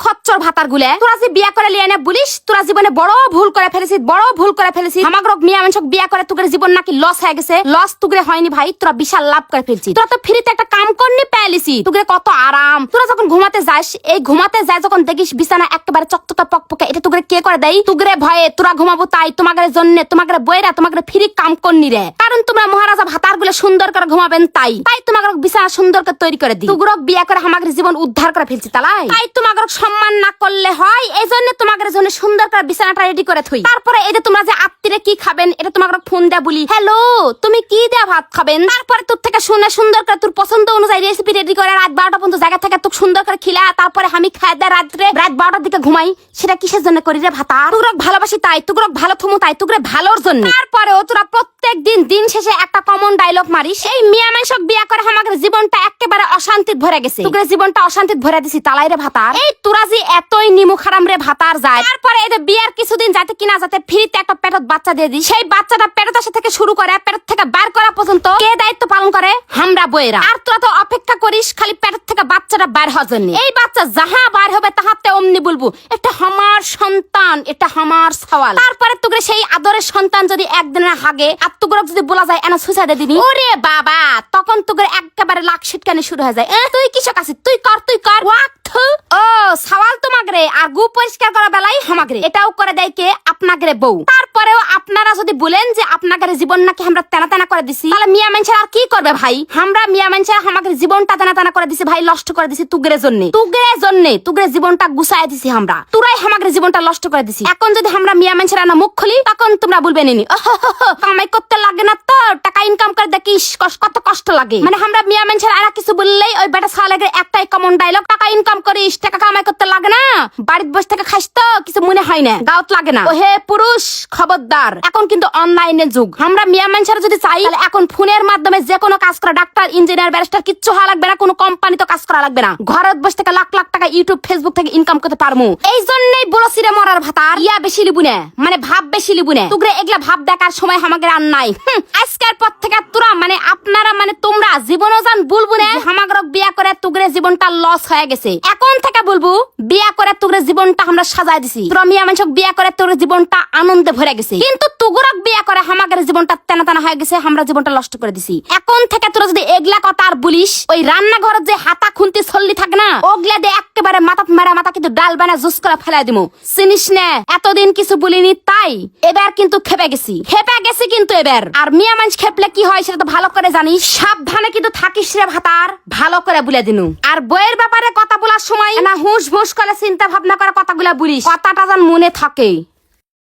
খচ্চর ভাতার গুলে তোরা যে বিয়া করে লিয়ে না বলিস তোরা জীবনে বড় ভুল করে ফেলেছিস আমাগরক মিয়া মানুষক বিয়া করে তোদের জীবন নাকি লস হয়ে গেছে। লস তোদের হয়নি ভাই, তোরা বিশাল লাভ করে ফেলছিস। তোরা তো ফ্রিতে একটা কাম করনি পেয়েলিসি, তোদের কত আরাম। তোরা যখন ঘুমাতে যাস, এই ঘুমাতে যায় যখন দেখিস বিছানা একেবারে চকচকা পকপকে, এটা তোদের কে করে দেয়? তোদের ভয়ে তোরা ঘুমাবো তাই, তোমাদের জন্য তোমাদের বইরা তোমাদের ফ্রি কাম করনি রে। কারণ তোমরা মহারাজা ভাতার গুলো সুন্দর করে ঘুমাবেন তাই তোমাদের বিছানা সুন্দর করে তৈরি করে দিই। তোদের বিয়া করে আমাদের জীবন উদ্ধার করে ফেলছি তাই তোমাদের সম্মান না করলে হয়। এই জন্য তোমাদের জন্য সুন্দর করে বিছানাটা রেডি করে থই। তারপরে এই যে তোমরা যে আত্মীরে কি খাবেন এটা তোমাদের ফোন দেয়া বলি, হ্যালো তুমি কি দেয়া ভাত খাবেন, তারপরে তোর থেকে শুনে সুন্দর করে তোর পছন্দ অনুযায়ী রেসিপি রেডি করে রাত 12টা পর্যন্ত জায়গা থেকে তোকে সুন্দর করে খিলা, তারপরে আমি খাই দেয় রাত 12টার দিকে ঘুমাই। সেটা কিসের জন্য করি রে ভাতা? তোর ভালোবাসি তাই, তোর ভালো থমু তাই, তোর ভালোর জন্য। তারপরেও তোরা প্রত্যেক দিন শেষে একটা কমন ডায়লগ মারিস, এই মিয়া মানুষক বিয়া করে আমাদের জীবনটা একেবারে অশান্তিত ভরে গেছে। তোর জীবনটা অশান্তিত ভরে দিছি তালাই রে ভাতা। এই তোরা যে এতই নিমু খারাম রে ভাতার যায়। তারপরে এই যে বিয়ার কিছুদিন যাতে কিনা যাতে ফ্রিতে একটা পেটত বাচ্চা দিয়ে দিই, সেই বাচ্চাটা পেটত আসা থেকে শুরু করে পেটত থেকে বার করা পর্যন্ত কে দায়িত্ব পালন করে? আমরা বইয়েরা। আর তোরা তো অপেক্ষা করিস খালি পেটত থেকে বাচ্চাটা বার হওয়ার জন্য। এই বাচ্চা যাহা বার হবে তাহাতে অমনি বলবো এটা আমার সন্তান, এটা আমার সওয়াল। তারপরে তোকে সেই আদরের সন্তান যদি একদিনের হাগে আর তোকে যদি বলা যায় এনা সুইসাইডে দিবি, ওরে বাবা তখন তোকে একেবারে লাখ শিটকানি শুরু হয়ে যায়। তুই কিসক আছিস, তুই কর ও সওয়াল তোমাগরে। আর গু পরিষ্কার করা বেলাই হামাগরে, এটাও করে দেয় কে? আপনাগরে বউ। তারপরেও আপনারা যদি বলেন যে আপনাগরে জীবন নাকি আমরা তেনা করে দিছি, তাহলে মিয়া মানুষের আর কি করবে ভাই? আমরা মিয়া মানুষের আমাদের জীবনটা তেনা করে দিছি ভাই, নষ্ট করে দিছি তুগরে জন্য। তুগরে জীবনটা গুছাই দিছি আমরা, তোরাই আমাদের জীবনটা নষ্ট করে দিছি। এখন যদি আমরা মিয়া মানুষের না মুখ খুলি তখন তোমরা বলবে নিনি কামাই করতে লাগে না তো, টাকা ইনকাম করে দেখিস কত কষ্ট লাগে। মানে আমরা মিয়া মানুষের আর কিছু বললেই ওই বেটা সালের একটাই কমন ডায়লগ, টাকা ইনকাম করিস, টাকা কামাই করতে লাগে না, বাড়িতে বসে থেকে খাইস তো কিছু মনে হয় না, গাউত লাগে না। ও হে পুরুষ খবরদার, এখন কিন্তু অনলাইনের যুগ। আমরা মিয়া মানুষের যদি চাই তাহলে এখন ফোনের মাধ্যমে যে কোনো কাজ করা, ডাক্তার ইঞ্জিনিয়ার ব্যারিস্টার কিচ্ছু হওয়া লাগবে না, কোনো কোম্পানিতে কাজ করা লাগবে না, ঘরের বসে থেকে লাখ লাখ টাকা ইউটিউব ফেসবুক থেকে ইনকাম করতে পারমু। এই জন্যই বলছি রে মরার ভাতার ইয়া বেশি লিবু না, মানে ভাব বেশি লিবু না। তোগরে এগুলা ভাব দেখার সময় আমাদের আর নাই। আজকের পর থেকে তোরা মানে আপনারা মানে তোমরা জীবনও জান বলবো না আমাদের বিয়া করে তোগরে জীবনটা লস হয়ে গেছে। এখন থেকে বলবো বিয়া করে তোগরে জীবনটা আমরা সাজাই দিছি, তোরা মিয়া মানুষক বিয়া করে তোর জীবনটা আনন্দে ভরে গেছে। কিন্তু তোগরক বিয়া করে আমাদের জীবনটা তেনা হয়ে গেছে, আমরা জীবনটা নষ্ট করে দিছি। এখন থেকে তোরা যদি এগলা কথা আর বলিস, ওই রান্নাঘরের যে হাতা খুন্তি ছল্লি থাকে না, ওগলা দিয়ে একেবারে মাথা কিন্তু ডাল বানা জুস করে ফেলাই দিমু। চিনিস না এতদিন কিছু বলিনি তাই এবার কিন্তু খেপে গেছি কিন্তু এবার। আর মিয়া মানুষ খেপলে কি হয় সেটা তো ভালো করে জানিস, সাবধানে কিন্তু থাকিস রে ভাতার, ভালো করে বলে দিনু। আর বইয়ের ব্যাপারে কথা বলার সময় না হুঁশ ভুস করে চিন্তা ভাবনা করে কথাগুলা বলিস, কথাটা যেন মনে থাকে।